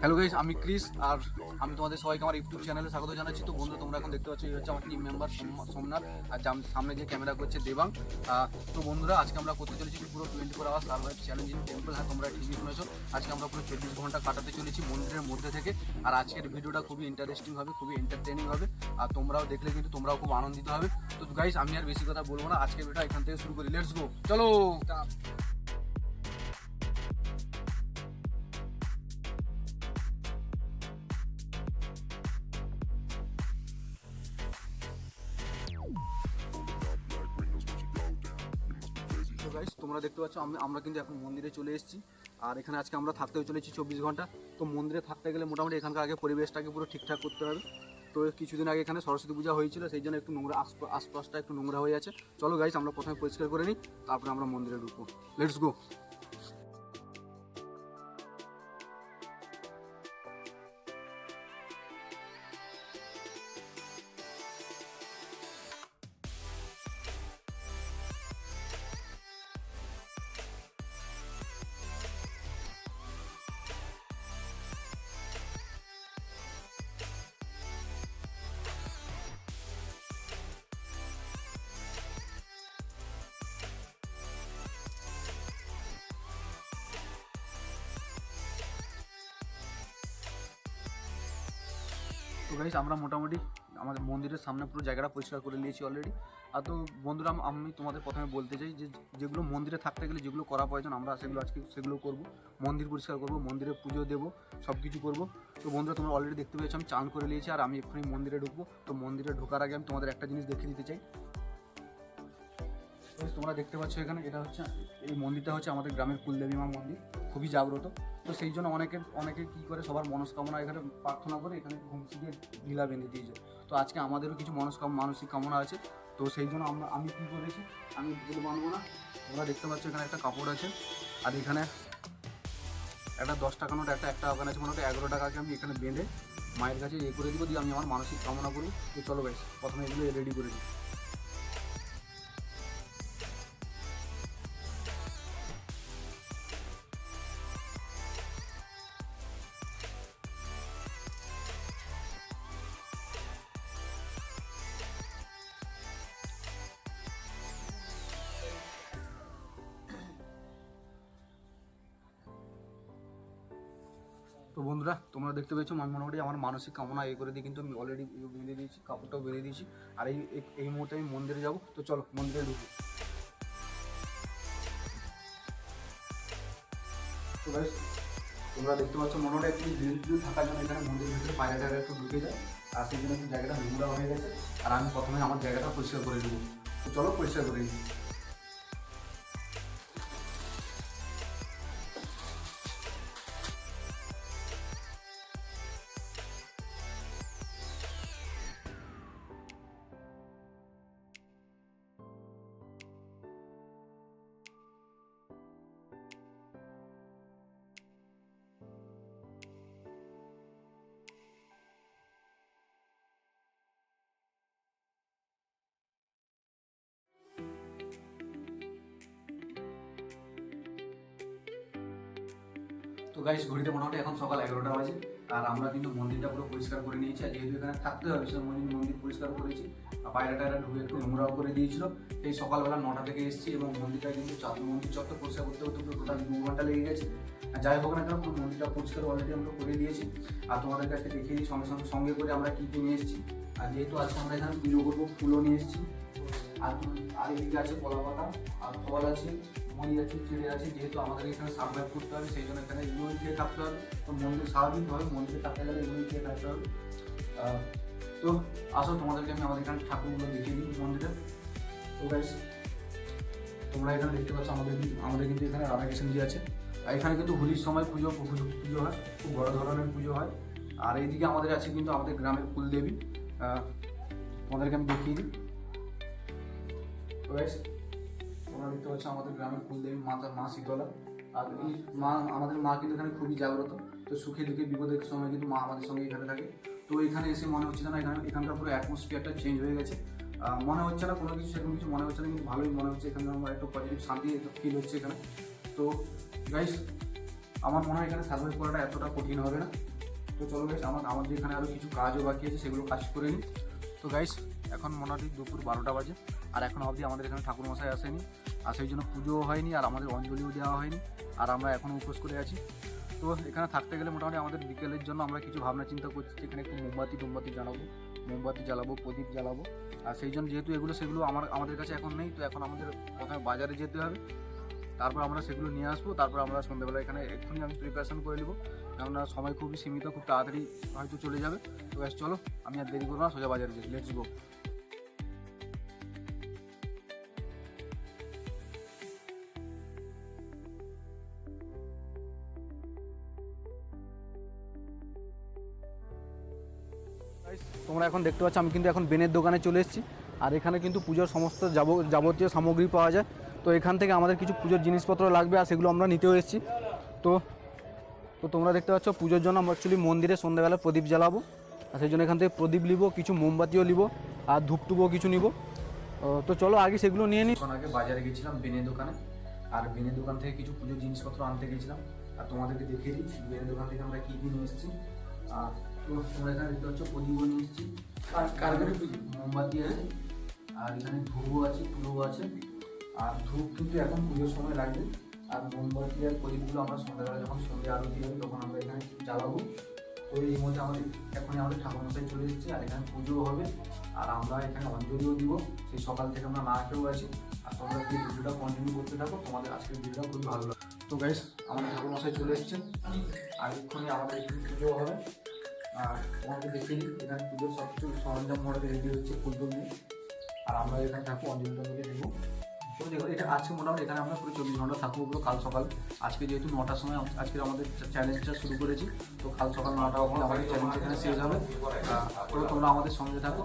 Hello guys, আমি Chris আর আমি তোমাদের সবাইকে আমার ইউটিউব চ্যানেলে স্বাগত জানাচ্ছি। তো বন্ধু, তোমরা এখন দেখতে পাচ্ছ এই হচ্ছে আমার টিম মেম্বার সোমনাথ আর সামনে যে ক্যামেরা করছে দেবাং। তো বন্ধুরা, আজকে আমরা করতে চলেছি পুরো 24 hour survive challenge in temple. হ্যাঁ, তোমরা ঠিকই শুনেছো, আজকে আমরা পুরো 24 ঘন্টা কাটাতে চলেছি মন্দিরের মধ্যে থেকে। আর আজকের ভিডিওটা খুবই ইন্টারেস্টিং হবে, খুবই এন্টারটেনিং হবে, আর তোমরাও দেখলে কিন্তু তোমরাও খুব আনন্দিত হবে। তো গাইস, আমি আর বেশি কথা বলবো না, আজকের ভিডিওটা এখান থেকে শুরু করি। লেটস গো, চলো। তো গাইস, তোমরা দেখতে পাচ্ছ আমরা কিন্তু এখন মন্দিরে চলে এসেছি। আর এখানে আজকে আমরা থাকতেও চলেছি 24 ঘন্টা। তো মন্দিরে থাকতে গেলে মোটামুটি এখানকার আগে পরিবেশটাকে পুরো ঠিকঠাক করতে হবে। তো কিছুদিন আগে এখানে সরস্বতী পূজা হয়েছিল, সেই জন্য একটু নোংরা, আশপাশটা একটু নোংরা হয়ে আছে। চলো গাইস, আমরা প্রথমে পরিষ্কার করে নিই, তারপরে আমরা মন্দিরে ঢুকবো। Let's go. তো গাইস, আমরা মোটামুটি আমাদের মন্দিরের সামনে পুরো জায়গাটা পরিষ্কার করে নিয়েছি অলরেডি। আর তো বন্ধুরা, আমি তোমাদের প্রথমে বলতে চাই যে যেগুলো মন্দিরে থাকতে গেলে যেগুলো করা প্রয়োজন, আমরা সেগুলো করব। মন্দির পরিষ্কার করব, মন্দিরে পুজো দেবো, সব কিছু করবো। তো বন্ধুরা, তোমরা অলরেডি দেখতে পেয়েছো আমি চান করে নিয়েছি, আর আমি এক্ষুনি মন্দিরে ঢুকবো। তো মন্দিরে ঢোকার আগে আমি তোমাদের একটা জিনিস দেখিয়ে দিতে চাই। তোমরা দেখতে পাচ্ছ এখানে, এটা হচ্ছে, এই মন্দিরটা হচ্ছে আমাদের গ্রামের কুলদেবী মা মন্দির, খুবই জাগ্রত। তো সেই জন্য অনেকে কী করে, সবার মনস্কামনা এখানে প্রার্থনা করে এখানে ঘুমসি দিয়ে ঢিলা বেঁধে দিয়েছে। তো আজকে আমাদেরও কিছু মানসিক কামনা আছে। তো সেই জন্য আমি কী করেছি, আমি ভুল মানবো না। তোমরা দেখতে পাচ্ছ এখানে একটা কাপড় আছে, আর এখানে একটা 10 টাকা নোট, একটা টাকা আছে, মোটামুটি 11 টাকাকে আমি এখানে বেঁধে মায়ের কাছে করে দিব, দিয়ে আমি আমার মানসিক কামনা করি। তো চলো গাইস, প্রথমে এগুলো রেডি করে দিই। তো বন্ধুরা, তোমরা দেখতে পেয়েছো আমি মোটামুটি আমার মানসিক কামনা করে দিয়ে কিন্তু আমি অলরেডি বেঁধে দিয়েছি, কাপড়টাও বেঁধে দিয়েছি। আর এই মুহূর্তে আমি মন্দিরে যাবো। তো চলো মন্দিরে ঢুকি। তো গাইস, তোমরা দেখতে পাচ্ছ মোটামুটি একটু গ্রিল থাকার জন্য এখানে মন্দিরের ভিতরে পায়রাটা একটু ঢুকে যায়, আর সেই জন্য একটু জায়গাটা নোংরা হয়ে গেছে। আর আমি প্রথমে আমার জায়গাটা পরিষ্কার করে দেবো। তো চলো পরিষ্কার করে দিই। তো গাইস, ঘড়িতে মোটামুটি এখন সকাল 11টা বাজে, আর আমরা কিন্তু মন্দিরটা পুরো পরিষ্কার করে নিয়েছি। আর যেহেতু এখানে থাকতে হবে, সেই মন্দির পরিষ্কার করেছি। আর পায়রা ঢুকে একটু নোংরাও করে দিয়েছিল। এই সকালবেলা 9টা থেকে এসেছি, এবং মন্দিরটা কিন্তু মন্দির চত্বর পরিষ্কার করতে করতে পুরো টোটাল 2 ঘন্টা লেগে গেছে। যাই হোক না কেন, পুরো মন্দিরটা পরিষ্কার অলরেডি আমরা করে দিয়েছি। আর তোমাদের কাছে দেখিয়ে দিই সঙ্গে করে আমরা কী কী নিয়ে এসেছি। আর যেহেতু আজকে আমরা এখানে পুজো করবো, ফুলও নিয়ে এসেছি। আর এদিকে আছে কলা পাতা, আর ফল আছে, মই আছে, চিড়ে আছে। যেহেতু আমাদের এখানে সার্ভাইভ করতে হবে, সেই জন্য এখানে এগুলো খেয়ে থাকতে হবে। তো মন্দির স্বাভাবিকভাবে মন্দিরে থাকতে গেলে এগুলো খেয়ে থাকতে হবে। তো আসো, তোমাদেরকে আমি আমাদের এখানে ঠাকুরগুলো দেখিয়ে দিই মন্দিরে। তো গাইস, তোমরা এখানে দেখতে পাচ্ছ আমাদের কিন্তু এখানে রাধাকৃষ্ণজি আছে। আর এখানে কিন্তু হোলির সময় পুজো হয়, খুব বড় ধরনের পুজো হয়। আর এইদিকে আমাদের আছে কিন্তু আমাদের গ্রামের কুলদেবী, তোমাদেরকে আমি দেখিয়ে দিই। তো গাইস, তোমরা দেখতে পাচ্ছ আমাদের গ্রামের কুলদেবী মা শীতলা। আর এই আমাদের মা কিন্তু এখানে খুবই জাগ্রত। তো সুখে দুঃখে বিপদের সময় কিন্তু মা আমাদের সঙ্গে এখানে থাকে। তো এখানে এসে মনে হচ্ছে না এখানকার পুরো অ্যাটমসফিয়ারটা চেঞ্জ হয়ে গেছে। মনে হচ্ছে না কোনো কিছু, সেরকম কিছু মনে হচ্ছে না, কিন্তু ভালোই মনে হচ্ছে। এখানে আমার একটু পজিটিভ শান্তি ফিল হচ্ছে এখানে। তো গাইস, আমার মনে হয় এখানে সার্ভাইভ করাটা এতটা কঠিন হবে না। তো চলো গাইস, আমাদের এখানে আরও কিছু কাজও বাকি আছে, সেগুলো কাজ করে নিই। তো গাইস, এখন মোটামুটি দুপুর 12টা বাজে, আর এখন অবধি আমাদের এখানে ঠাকুরমশাই আসেনি, আর সেই জন্য পুজোও হয়নি, আর আমাদের অঞ্জলিও দেওয়া হয়নি, আর আমরা এখনও উপোস করে আছি। তো এখানে থাকতে গেলে মোটামুটি আমাদের বিকেলের জন্য আমরা কিছু ভাবনা চিন্তা করছি, এখানে একটু মোমবাতি জ্বালাবো, প্রদীপ জ্বালাবো। আর সেই জন্য যেহেতু সেগুলো আমাদের কাছে এখন নেই, তো এখন আমাদের প্রথমে বাজারে যেতে হবে, তারপর আমরা সেগুলো নিয়ে আসবো, তারপর আমরা সন্ধ্যাবেলা এখানে এক্ষুনি আমি প্রিপারেশন করে নেবো, কেননা সময় খুবই সীমিত, খুব তাড়াতাড়ি হয়তো চলে যাবে। তো ব্যাস চলো, আমি আর দেরি করবো না, সোজা বাজারে যাই, লেটস গো। তোমরা এখন দেখতে পাচ্ছ আমি কিন্তু এখন বেনের দোকানে চলে এসেছি, আর এখানে কিন্তু পুজোর সমস্ত যাবতীয় সামগ্রী পাওয়া যায়। তো এখান থেকে আমাদের কিছু পুজোর জিনিসপত্র লাগবে, আর সেগুলো আমরা নিতেও এসেছি। তো তো তোমরা দেখতে পাচ্ছ পুজোর জন্য আমরা অ্যাকচুয়ালি মন্দিরে সন্ধ্যাবেলা প্রদীপ জ্বালাবো, আর সেই জন্য এখান থেকে প্রদীপ নিব, কিছু মোমবাতিও নিব, আর ধূপটুপও কিছু নিব। তো চলো আগে সেগুলো নিয়ে নিই। এখন আগে বাজারে গেছিলাম বেনের দোকানে, আর বেনের দোকান থেকে কিছু পুজোর জিনিসপত্র আনতে গেছিলাম, আর তোমাদেরকে দেখিয়ে দিই বেনের দোকান থেকে আমরা কী কী নিয়ে এসেছি। আর তো তোমরা এখানে দেখতে পাচ্ছ প্রদীপও নিয়ে এসেছি, আর কারখানে মোমবাতি আছে, আর এখানে ধূপও আছে, তুলোও আছে। আর ধূপ কিন্তু এখন পুজোর সময় লাগবে, আর মোমবাতি আর প্রদীপগুলো আমরা সন্ধ্যাবেলা যখন সন্ধ্যে আরতি হবে তখন আমরা এখানে জ্বালাবো। তো এই মধ্যে এখনই আমাদের ঠাকুরমশাই চলে এসেছে, আর এখানে পুজোও হবে, আর আমরা এখানে অঞ্জলিও দিব। সেই সকাল থেকে আমরা না খেয়েও আছি, আর তোমরা এই ভিডিওটা কন্টিনিউ করতে থাকো, তোমাদের আজকের ভিডিওটা খুবই ভালো লাগে। তো গাইস, আমাদের ঠাকুরমশাই চলে এসেছেন, আর এক্ষুনি আমাদের এখানে পুজো হবে। আর তোমাকে দেখিয়ে দিই, এখানে পুজোর সব কিছু সরঞ্জাম মোটামুটি রেডি হচ্ছে, ফুল টুল নিয়ে, আর আমরা এখানে থাকবো, অঞ্জলি টঞ্জলি দেবো। তো দেখো, এটা আজকে মোটামুটি এখানে আমরা পুরো 24 ঘন্টা থাকবো, পুরো কাল সকাল। আজকে যেহেতু 9টার সময় আজকে আমাদের চ্যালেঞ্জটা শুরু করেছি, তো কাল সকাল 9টা অবধি আমাদের চ্যালেঞ্জ এখানে শেষ হবে। তো তোমরা আমাদের সঙ্গে থাকো।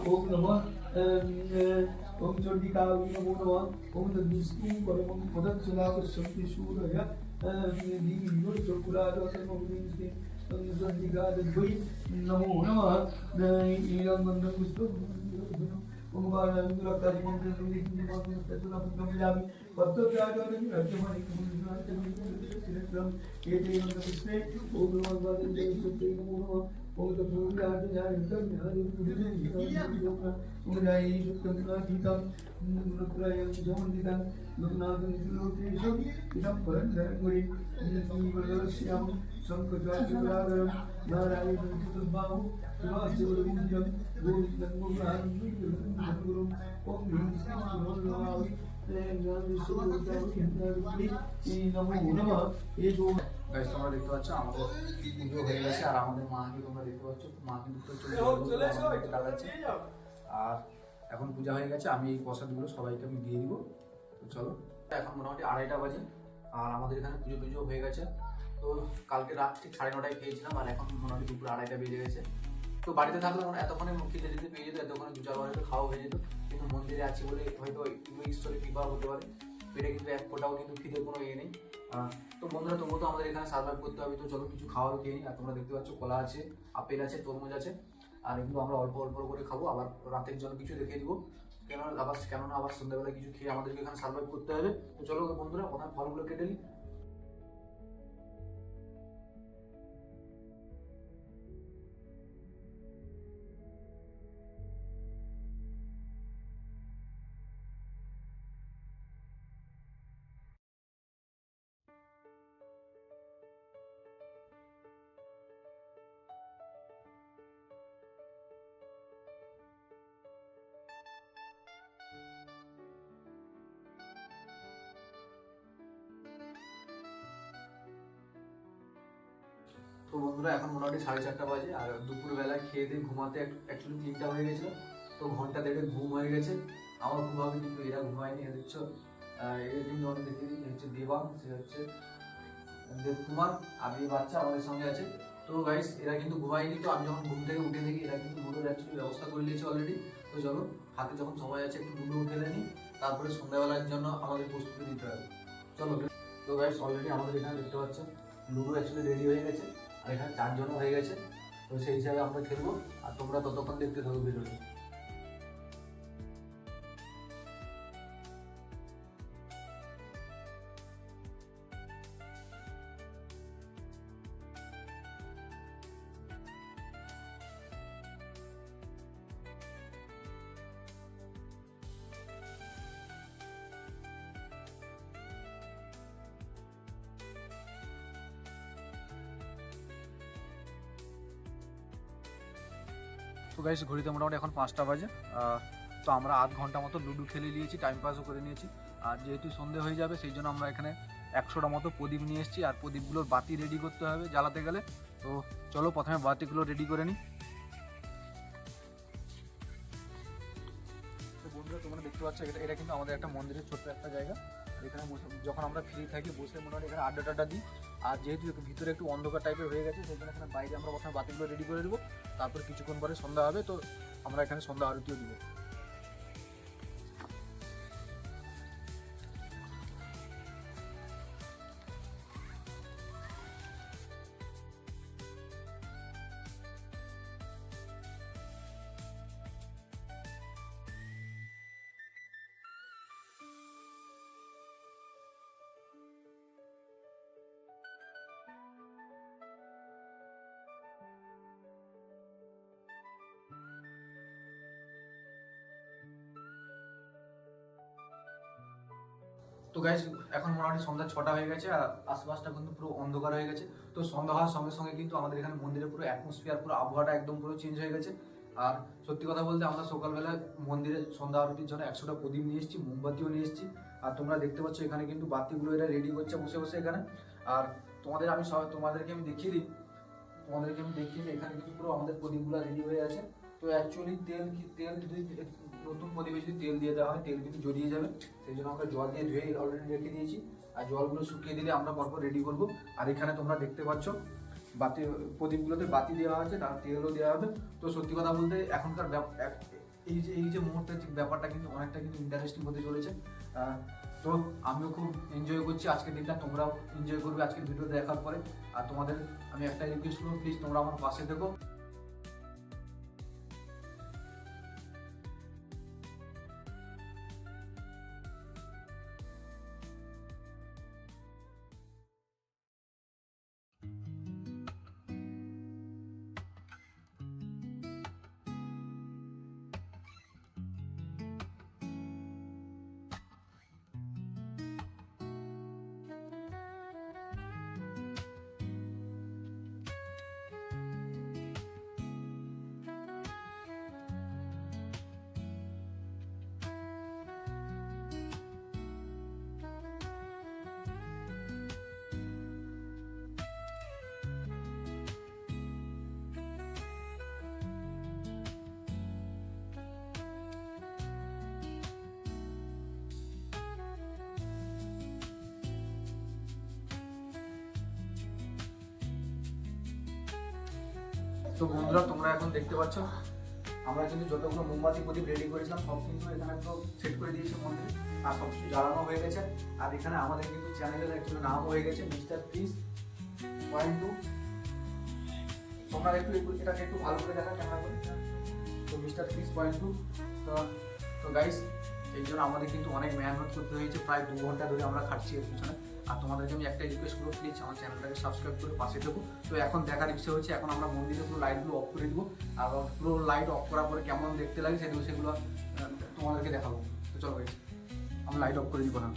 ओम नमः ओम चंडिकाय नमो नमः ओम तद्विष्णु परमं पदच्छलाकशन्ति शूरय दीर्घ चकुरादसमोदिस्ते चंडिकादद्वै नमो नमः ईरं बन्धं पुष्पं ओम बालांगुलकारि मंत्र संदीप्ति मातु तत्तुना पुत्रं यामि पत्तोत्यागं राज्यमानि कुमुद्रान्तं एते मंत्र पुष्पे ओम नमः बालदेव सुते नमो नमः ओम तत्पुरुषार्थ ज्ञानंतं ज्ञानंतं ओम जाये सुत्तंत्रातीतं गुणत्रयं समन्वितं लोकनाथं सुलोकेशं इदं परन्दरङ्गुरि श्रीवरदस्यां शङ्खचक्ररागरं नारायणं चतुर्बाहु शिवाशिवलिङ्गं गोविन्दं गोविन्दं गुरुं ओम ह्रीं श्रीं गुरुर्नमामि গাইস, তোমরা দেখতে পাচ্ছ আমাদের পুজো হয়ে গেছে, আর আমাদের মাকে তোমরা দেখতে পাচ্ছ, মা কিন্তু লাগাচ্ছে। আর এখন পূজা হয়ে গেছে, আমি এই প্রসাদগুলো সবাইকে আমি দিয়ে দিব। তো চলো, এখন মোটামুটি 2:30টা বাজে, আর আমাদের এখানে পুজো হয়ে গেছে। তো কালকে রাত ঠিক 9:30টায় খেয়েছিলাম, আর এখন মোটামুটি দুপুর 2:30টা বেজে গেছে। তো বাড়িতে থাকলে এতক্ষণে খেতে যেতে পেয়ে যেত, এতক্ষণে 2-4 বার খাওয়া হয়ে যেত, কিন্তু মন্দিরে আছি বলে হয়তো ঈশ্বরের কৃপা হতে পারে, পেটে কিন্তু এক ফোঁটাও কিন্তু খিদের কোনো ইয়ে নেই। তো বন্ধুরা, তবুও তো আমাদের এখানে সার্ভাইভ করতে হবে, তো চলো কিছু খাওয়ারও খেয়ে নিই। আর তোমরা দেখতে পাচ্ছ কলা আছে, আপেল আছে, তরমুজ আছে, আর এগুলো আমরা অল্প অল্প করে খাবো। আবার রাতের জন্য কিছু রেখে দিব, কেননা আবার সন্ধ্যাবেলা কিছু খেয়ে আমাদেরকে এখানে সার্ভাইভ করতে হবে। তো চলো বন্ধুরা, প্রথমে ফলগুলো কেটে নিই। তো বন্ধুরা এখন মোটামুটি 4:30 বাজে, আর দুপুরবেলায় খেয়ে দিয়ে ঘুমাতে অ্যাকচুয়ালি 3টা হয়ে গেছিলো। তো ঘন্টা দেড়ে ঘুম হয়ে গেছে আমার খুব ভাবে, কিন্তু এরা ঘুমায়নি। এ দেখছো এর কিন্তু অনেক দেখে দিই, হচ্ছে দেবাং, সে হচ্ছে দেবকুমার, আর এই বাচ্চা আমাদের সঙ্গে আছে। তো গাইস এরা কিন্তু ঘুমায়নি। তো আমি যখন ঘুম থেকে উঠে দেখি এরা কিন্তু লুডোর অ্যাকচুয়ালি ব্যবস্থা করে নিয়েছে অলরেডি। তো চলো হাতে যখন সময় আছে একটু লুডো খেলে নিই, তারপরে সন্ধ্যাবেলার জন্য আমাদের প্রস্তুতি নিতে হবে। চলো। তো গাইস অলরেডি আমাদের এখানে দেখতে পাচ্ছ লুডো অ্যাকচুয়ালি রেডি হয়ে গেছে, আর এখানে 4 জনও হয়ে গেছে। তো সেই হিসাবে আমরা খেলবো, আর তোমরা ততক্ষণ দেখতে থাকো ভিডিওটা। তো গাইস ঘড়িতে মোটামুটি এখন 5টা বাজে। তো আমরা আধ ঘন্টা মতো লুডো খেলে নিয়েছি, টাইম পাসও করে নিয়েছি। আর যেহেতু সন্ধে হয়ে যাবে সেই জন্য আমরা এখানে 100টা মতো প্রদীপ নিয়ে এসেছি, আর প্রদীপগুলোর বাতি রেডি করতে হবে জ্বালাতে গেলে। তো চলো প্রথমে বাতিগুলো রেডি করে নিই। তো বন্ধুরা তোমরা দেখতে পাচ্ছ এটা কিন্তু আমাদের একটা মন্দিরের ছোট্ট একটা জায়গা। এখানে যখন আমরা ফ্রি থাকি বসে মোটামুটি এখানে আড্ডা টাড্ডা দিই। আর যেহেতু ভিতরে একটু অন্ধকার টাইপের হয়ে গেছে সেই জন্য এখানে বাইরে আমরা প্রথমে বাতিগুলো রেডি করে দেবো, তারপর কিছুক্ষণ পরে সন্ধ্যা হবে। তো আমরা এখানে সন্ধ্যা আরতিও দিব। তো গাইস এখন মোটামুটি সন্ধ্যা 6টা হয়ে গেছে, আর আশপাশটা কিন্তু পুরো অন্ধকার হয়ে গেছে। তো সন্ধ্যা হওয়ার সঙ্গে সঙ্গে কিন্তু আমাদের এখানে মন্দিরে পুরো অ্যাটমসফিয়ার, পুরো আবহাওয়াটা একদম পুরো চেঞ্জ হয়ে গেছে। আর সত্যি কথা বলতে আমরা সকালবেলা মন্দিরে সন্ধ্যা আরতির জন্য 100টা প্রদীপ নিয়ে এসেছি, মোমবাতিও নিয়ে এসেছি। আর তোমরা দেখতে পাচ্ছ এখানে কিন্তু বাতিগুলো এরা রেডি করছে বসে বসে এখানে। আর তোমাদেরকে আমি দেখিয়ে দিই, এখানে কিন্তু পুরো আমাদের প্রদীপগুলো রেডি হয়ে আছে। তো অ্যাকচুয়ালি তেল যদি নতুন প্রদীপে যদি তেল দিয়ে দেওয়া হয় তেল কিন্তু জড়িয়ে যাবে, সেই জন্য আমরা জল দিয়ে ধুয়ে অলরেডি রেখে দিয়েছি। আর জলগুলো শুকিয়ে দিলে আমরা পরপর রেডি করবো। আর এখানে তোমরা দেখতে পাচ্ছ বাতি, প্রদীপগুলোতে বাতি দেওয়া আছে, তার তেলও দেওয়া হবে। তো সত্যি কথা বলতে এখনকার এই যে মুহূর্তের ব্যাপারটা কিন্তু অনেকটা কিন্তু ইন্টারেস্টিং হতে চলেছে। তো আমিও খুব এনজয় করছি আজকের দিনটা, তোমরাও এনজয় করবে আজকের ভিডিও দেখার পরে। আর তোমাদের আমি একটা রিকোয়েস্ট করবো, প্লিজ তোমরা আমার পাশে থেকো। তো বন্ধুরা তোমরা এখন দেখতে পাচ্ছ আমরা কিন্তু যতগুলো মোমবাতি প্রদীপ রেডি করেছিলাম সব কিন্তু এখানে তো সেট করে দিয়েছি মন্দিরে, আর সব কিছু জ্বালানো হয়ে গেছে। আর এখানে আমাদের কিন্তু চ্যানেলের অ্যাকচুয়ালি নাম হয়ে গেছে মিস্টার পিস .2। তোমরা এটাকে একটু ভালো করে দেখা ক্যামেরা করে। তো মিস্টার পিস .2। তো গাইস এই জন্য আমাদের কিন্তু অনেক মেহনত করতে হয়েছে, প্রায় 2 ঘন্টা ধরে আমরা খাটছি এর পিছনে। আর তোমাদেরকে আমি একটাই রিকোয়েস্ট করবো, প্লিজ আমার চ্যানেলটাকে সাবস্ক্রাইব করে পাশে দেবো। তো এখন দেখার ইচ্ছে হচ্ছে, এখন আমরা মন্দিরে পুরো লাইটগুলো অফ করে দেবো, আর পুরো লাইট অফ করার পরে কেমন দেখতে লাগে সেগুলো তোমাদেরকে দেখাবো। তো চলো গাইস আমরা লাইট অফ করে দিব না।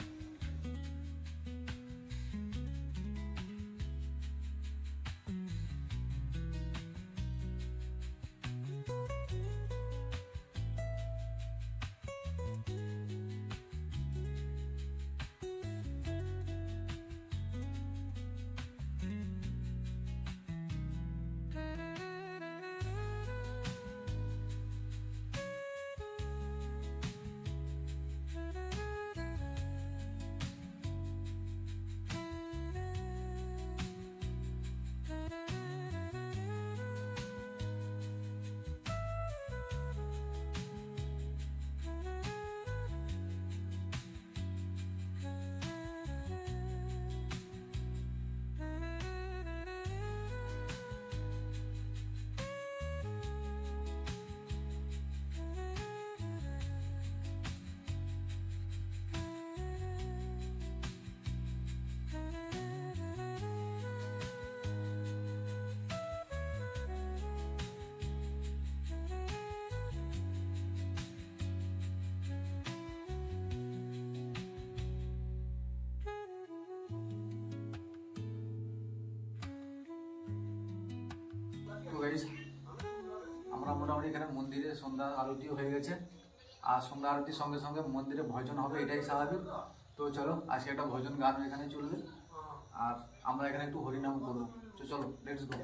আমরা মোটামুটি এখানে মন্দিরে সন্ধ্যা আরতিও হয়ে গেছে, আর সন্ধ্যা আরতির সঙ্গে সঙ্গে মন্দিরে ভজন হবে, এটাই স্বাভাবিক। তো চলো আজকে একটা ভজন গান এখানে চলবে, আর আমরা এখানে একটু হরিনাম করবো। তো চলো লেটস গো।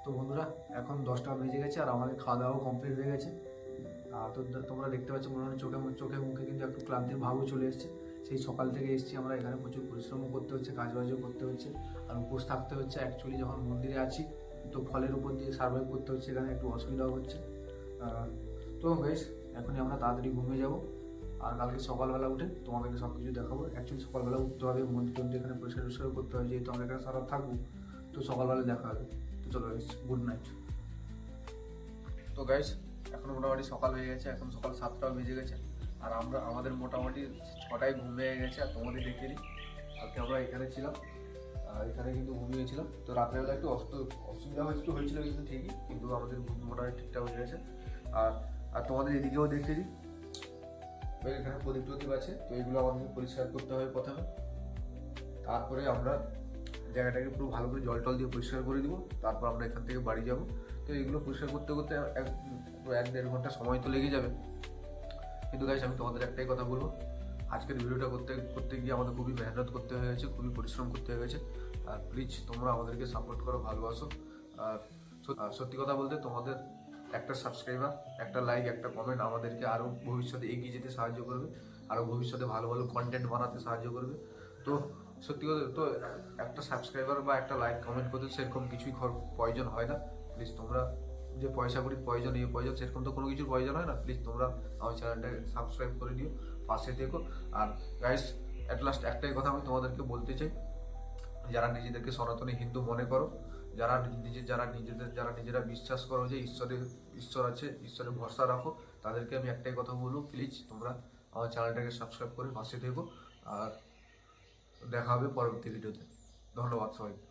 তো বন্ধুরা এখন 10টা বেজে গেছে আর আমাদের খাওয়া দাওয়া কমপ্লিট হয়ে গেছে। তো তোমরা দেখতে পাচ্ছ মনে হয় চোখে মুখে কিন্তু একটু ক্লান্তির ভাবও চলে এসেছে। সেই সকাল থেকে এসেছি আমরা, এখানে প্রচুর পরিশ্রমও করতে হচ্ছে, কাজবাজও করতে হচ্ছে, আর উপোস থাকতে হচ্ছে। অ্যাকচুয়ালি যখন মন্দিরে আছি তো ফলের উপর দিয়ে সার্ভাইভ করতে হচ্ছে, এখানে একটু অসুবিধাও হচ্ছে। তো বেশ এখনই আমরা তাড়াতাড়ি ঘুমিয়ে যাব, আর কালকে সকালবেলা উঠে তোমাদেরকে সব কিছু দেখাবো। অ্যাকচুয়ালি সকালবেলা উঠতে হবে, মন্দির এখানে পরিষ্কার করতে হবে, যেহেতু আমরা এখানে সারা থাকবো। তো সকালবেলা দেখা হবে। তো চলো গাইস, গুড নাইট। তো গাইস এখন মোটামুটি সকাল হয়ে গেছে, এখন সকাল 7টা বেজে গেছে, আর আমাদের মোটামুটি 6টায় ঘুম হয়ে গেছে। আর তোমাদের দেখিয়ে দিই, আজকে আমরা এখানে ছিলাম, এখানে কিন্তু ঘুমিয়েছিলাম। তো রাত্রেবেলা একটু অসুবিধা হয়েছিল কিন্তু ঠিকই, কিন্তু আমাদের ঘুম মোটামুটি ঠিকঠাক হয়ে গেছে। আর তোমাদের এদিকেও দেখিয়ে দিই, এখানে প্রদীপ টদীপ আছে, তো এগুলো আমাদের পরিষ্কার করতে হবে প্রথমে। তারপরে আমরা জায়গাটাকে পুরো ভালো করে জল টল দিয়ে পরিষ্কার করে দিব, তারপর আমরা এখান থেকে বাড়ি যাব। তো এগুলো পরিষ্কার করতে করতে 1-1.5 ঘন্টা সময় তো লেগে যাবে। কিন্তু গাইস আমি তোমাদের একটাই কথা বলবো, আজকের ভিডিওটা করতে গিয়ে আমাদের খুবই মেহনত করতে হয়ে গেছে, খুবই পরিশ্রম করতে হয়ে গেছে। আর প্লিজ তোমরা আমাদেরকে সাপোর্ট করো, ভালোবাসো। আর সত্যি কথা বলতে তোমাদের একটা সাবস্ক্রাইবার, একটা লাইক, একটা কমেন্ট আমাদেরকে আরও ভবিষ্যতে এগিয়ে যেতে সাহায্য করবে, আরও ভবিষ্যতে ভালো ভালো কন্টেন্ট বানাতে সাহায্য করবে। তো সত্যি কথা তো একটা সাবস্ক্রাইবার বা একটা লাইক কমেন্ট করতে সেরকম কিছুই প্রয়োজন হয় না। প্লিজ তোমরা যে পয়সা করির প্রয়োজন, এই প্রয়োজন, সেরকম তো কোনো কিছুর প্রয়োজন হয় না। প্লিজ তোমরা আমার চ্যানেলটাকে সাবস্ক্রাইব করে দিও, পাশে থেকো। আর গাইস অ্যাট লাস্ট একটাই কথা আমি তোমাদেরকে বলতে চাই, যারা নিজেদেরকে সনাতনী হিন্দু মনে করো, যারা নিজেরা বিশ্বাস করো যে ঈশ্বর আছে, ঈশ্বরে ভরসা রাখো, তাদেরকে আমি একটাই কথা বলবো, প্লিজ তোমরা আমার চ্যানেলটাকে সাবস্ক্রাইব করে পাশে থেকো। আর দেখা হবে পরবর্তী ভিডিওতে। ধন্যবাদ সবাইকে।